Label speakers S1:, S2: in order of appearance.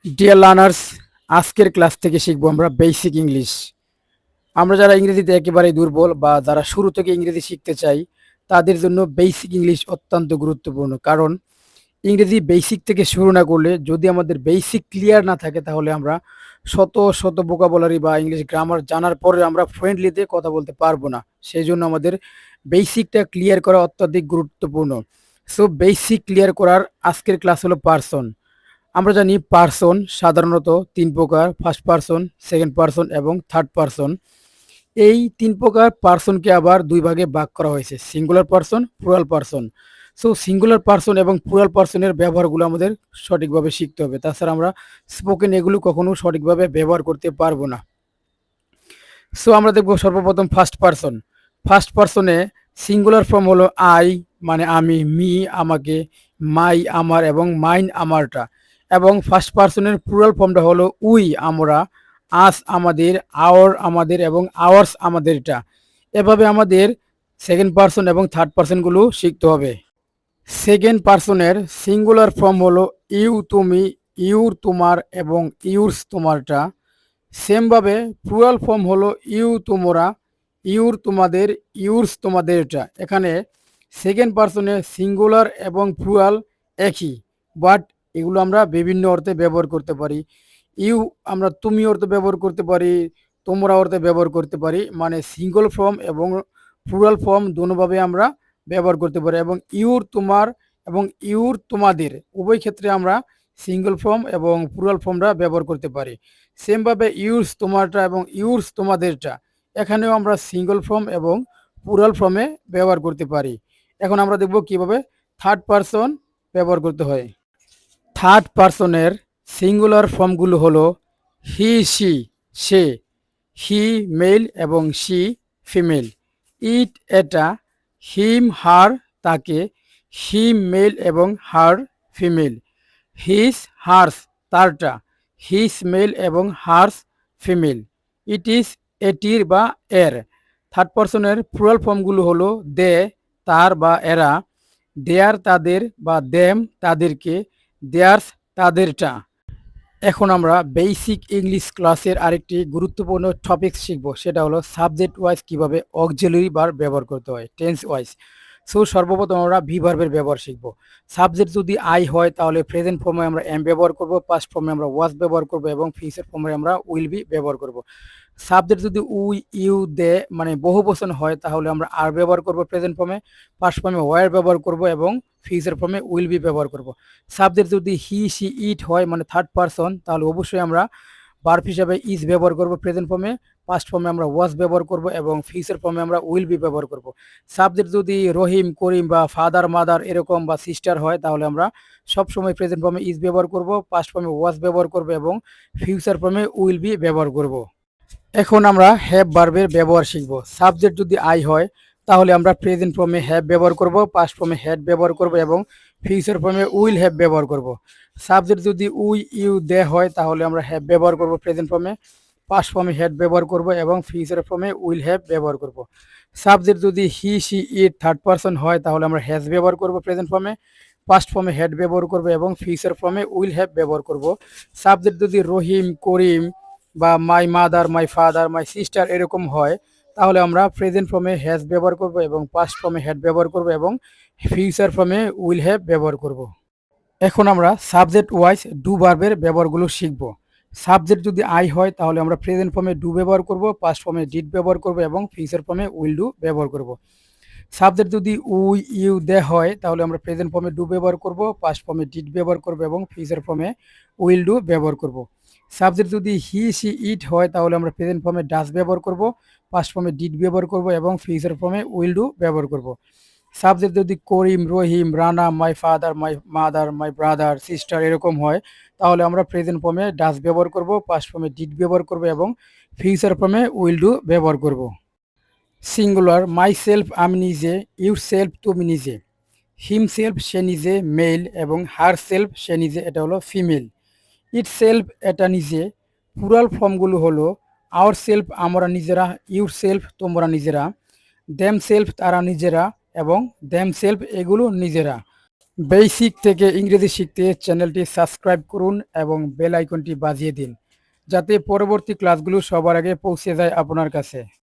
S1: Dear learners, আজকের class থেকে শিখবো আমরা বেসিক ইংলিশ। আমরা যারা ইংরেজিতে একেবারেই দুর্বল বা যারা শুরু থেকে ইংরেজি শিখতে চাই, তাদের জন্য বেসিক ইংলিশ অত্যন্ত গুরুত্বপূর্ণ। কারণ ইংরেজি বেসিক থেকে শুরু না করলে, যদি আমাদের বেসিক ক্লিয়ার না থাকে, তাহলে আমরা শত শত ভোকাবুলারি বা ইংলিশ গ্রামার জানার পরে আমরা ফ্রেন্ডলিতে কথা বলতে পারবো না। সেই জন্য আমাদের বেসিকটা ক্লিয়ার করা অত্যাধিক গুরুত্বপূর্ণ। সো বেসিক ক্লিয়ার করার আজকের ক্লাস হলো পার্সন। আমরা জানি পার্সন সাধারণত তিন প্রকার: ফার্স্ট পার্সন, সেকেন্ড পার্সন এবং থার্ড পার্সন। এই তিন প্রকার পার্সনকে আবার দুই ভাগে ভাগ করা হয়েছে: singular person, plural person. So singular person এবং প্লুরাল পার্সনের ব্যবহারগুলো আমাদের সঠিকভাবে শিখতে হবে, তাছাড়া আমরা স্পোকেন এগুলো কখনো সঠিকভাবে ব্যবহার করতে পারবো না। সো আমরা দেখবো সর্বপ্রথম ফার্স্ট পার্সন। ফার্স্ট পার্সনে সিঙ্গুলার ফর্ম হলো আই, মানে আমি, মি আমাকে, মাই আমার এবং মাইন আমারটা। এবং ফার্স্ট পার্সনের প্লুরাল ফর্মটা হলো উই আমরা, আস আমাদের, আওর আমাদের এবং আওয়ার্স আমাদেরটা। এভাবে আমাদের সেকেন্ড পার্সন এবং থার্ড পার্সনগুলো শিখতে হবে। সেকেন্ড পার্সনের সিঙ্গুলার ফর্ম হলো ইউ তুমি, ইউর তোমার এবং ইউরস তোমারটা। সেমভাবে প্লুরাল ফর্ম হলো ইউ তোমরা, ইউর তোমাদের, ইউরস তোমাদেরটা। এখানে সেকেন্ড পার্সনে সিঙ্গুলার এবং প্লুরাল একই, বাট এগুলো আমরা বিভিন্ন অর্থে ব্যবহার করতে পারি। ইউ আমরা তুমি অর্থে ব্যবহার করতে পারি, তোমরা অর্থে ব্যবহার করতে পারি। মানে সিঙ্গল ফর্ম এবং প্লুরাল ফর্ম দোনোভাবে আমরা ব্যবহার করতে পারি। এবং ইউর তোমার এবং ইউর তোমাদের উভয় ক্ষেত্রে আমরা সিঙ্গল ফর্ম এবং প্লুরাল ফর্মটা ব্যবহার করতে পারি। সেমভাবে ইউরস তোমারটা এবং ইউরস তোমাদেরটা, এখানেও আমরা সিঙ্গল ফর্ম এবং প্লুরাল ফর্মে ব্যবহার করতে পারি। এখন আমরা দেখব কিভাবে থার্ড পার্সন ব্যবহার করতে হয়। থার্ড পার্সনের সিঙ্গুলার ফর্মগুলো হলো হি সি সে, হি মেল এবং সি ফিমেল, ইট এটা, হিম হার তাকে, হিম মেল এবং হার ফিমেল, হিস হার্স তারটা, হিস মেল এবং হার্স ফিমেল, ইট ইজ এটির বা এর। থার্ড পার্সনের প্লুরাল ফর্মগুলো হলো দে তার বা এরা, দেয়ার তাদের বা দেম তাদেরকে, দেয়ার্স তাদেরটা। এখন আমরা বেসিক ইংলিশ ক্লাসের আরেকটি গুরুত্বপূর্ণ টপিক শিখব, সেটা হলো সাবজেক্ট ওয়াইজ কিভাবে অক্সিলারি ভার্ব ব্যবহার করতে হয়, টেন্স ওয়াইজ। সো সর্বপ্রথম আমরা ভি ভার্বের ব্যবহার শিখব। সাবজেক্ট যদি আই হয় তাহলে প্রেজেন্ট ফর্মে আমরা এম ব্যবহার করব, পাস্ট ফর্মে আমরা ওয়াজ ব্যবহার করব এবং ফিউচার ফর্মে আমরা উইল বি ব্যবহার করব। সাবজেক্ট যদি উই ইউ দে মানে বহুবচন হয় তাহলে আমরা আর ব্যবহার করব প্রেজেন্ট ফর্মে, পাস্ট ফর্মে ওয়ার ব্যবহার করব এবং ফিউচার ফর্মে উইল বি ব্যবহার করব। সাবজেক্ট যদি হি সি ইট হয় মানে থার্ড পারসন, তাহলে অবশ্যই আমরা ভার্ব হিসাবে ইজ ব্যবহার করব প্রেজেন্ট ফর্মে, পাস্ট ফর্মে আমরা ওয়াজ ব্যবহার করব এবং ফিউচার ফর্মে আমরা উইল বি ব্যবহার করব। সাবজেক্ট যদি রহিম, করিম বা ফাদার, মাদার এরকম বা সিস্টার হয় তাহলে আমরা সবসময় প্রেজেন্ট ফর্মে ইজ ব্যবহার করব, পাস্ট ফর্মে ওয়াজ ব্যবহার করব এবং ফিউচার ফর্মে উইল বি ব্যবহার করব। এখন আমরা হ্যাভ ভার্বের ব্যবহার শিখব। সাবজেক্ট যদি আই হয় তাহলে আমরা প্রেজেন্ট ফর্মে হ্যাভ ব্যবহার করব, পাস্ট ফর্মে হ্যাড ব্যবহার করব এবং ফিউচার ফর্মে উইল হ্যাভ ব্যবহার করব। সাবজেক্ট যদি উই ইউ দে হয় তাহলে আমরা হ্যাভ ব্যবহার করব প্রেজেন্ট ফর্মে, পাস্ট ফর্মে হ্যাড ব্যবহার করব এবং ফিউচার ফর্মে উইল হ্যাভ ব্যবহার করব। সাবজেক্ট যদি he she it third person হয় তাহলে আমরা হ্যাজ ব্যবহার করব প্রেজেন্ট ফর্মে, পাস্ট ফর্মে হ্যাড ব্যবহার করব এবং ফিউচার ফর্মে উইল হ্যাভ ব্যবহার করব। সাবজেক্ট যদি রহিম, করিম বা মাই mother, my father, my sister এরকম হয় তাহলে আমরা প্রেজেন্ট ফর্মে হ্যাজ ব্যবহার করব এবং পাস্ট ফর্মে হ্যাড ব্যবহার করব এবং ফিউচার ফর্মে উইল হ্যাভ ব্যবহার করব। এখন আমরা সাবজেক্ট ওয়াইজ ডু ভার্বের ব্যবহারগুলো শিখব। সাবজেক্ট যদি আই হয় তাহলে আমরা প্রেজেন্ট ফর্মে ডু ব্যবহার করব, পাস্ট ফর্মে ডিড ব্যবহার করব এবং ফিউচার ফর্মে উইল ডু ব্যবহার করব। সাবজেক্ট যদি উই ইউ দে হয় তাহলে আমরা প্রেজেন্ট ফর্মে ডু ব্যবহার করব, পাস্ট ফর্মে ডিড ব্যবহার করব এবং ফিউচার ফর্মে উইল ডু ব্যবহার করব। সাবজেক্ট যদি হি সি ইট হয় তাহলে আমরা প্রেজেন্ট ফর্মে ডাজ ব্যবহার করব, পাস্ট ফর্মে ডিড ব্যবহার করব এবং ফিউচার ফর্মে উইল ডু ব্যবহার করব। সাবজেক্ট যদি Karim, Rahim, Rana, my father, my mother, my brother, sister এরকম হয় তাহলে আমরা প্রেজেন্ট ফর্মে ডাজ ব্যবহার করব, পাস্ট ফর্মে ডিড ব্যবহার করব এবং ফিউচার ফর্মে উইল ডু ব্যবহার করব। সিঙ্গুলার মাই সেলফ আমি নিজে, ইউর সেলফ তুমি নিজে, হিম সেলফ সে নিজে মেল এবং হার সেলফ সে নিজে এটা হলো ফিমেল, ইট সেলফ এটা নিজে। প্লুরাল ফর্মগুলো হলো আওয়ার সেলফ আমরা নিজেরা, ইউর সেলফ তোমরা নিজেরা, দেম সেলফ তারা নিজেরা এবং দেম সেলফ এগুলো নিজেরা। বেসিক থেকে ইংরেজি শিখতে চ্যানেলটি সাবস্ক্রাইব করুন এবং বেল আইকনটি বাজিয়ে দিন, যাতে পরবর্তী ক্লাসগুলো সবার আগে পৌঁছে যায় আপনার কাছে।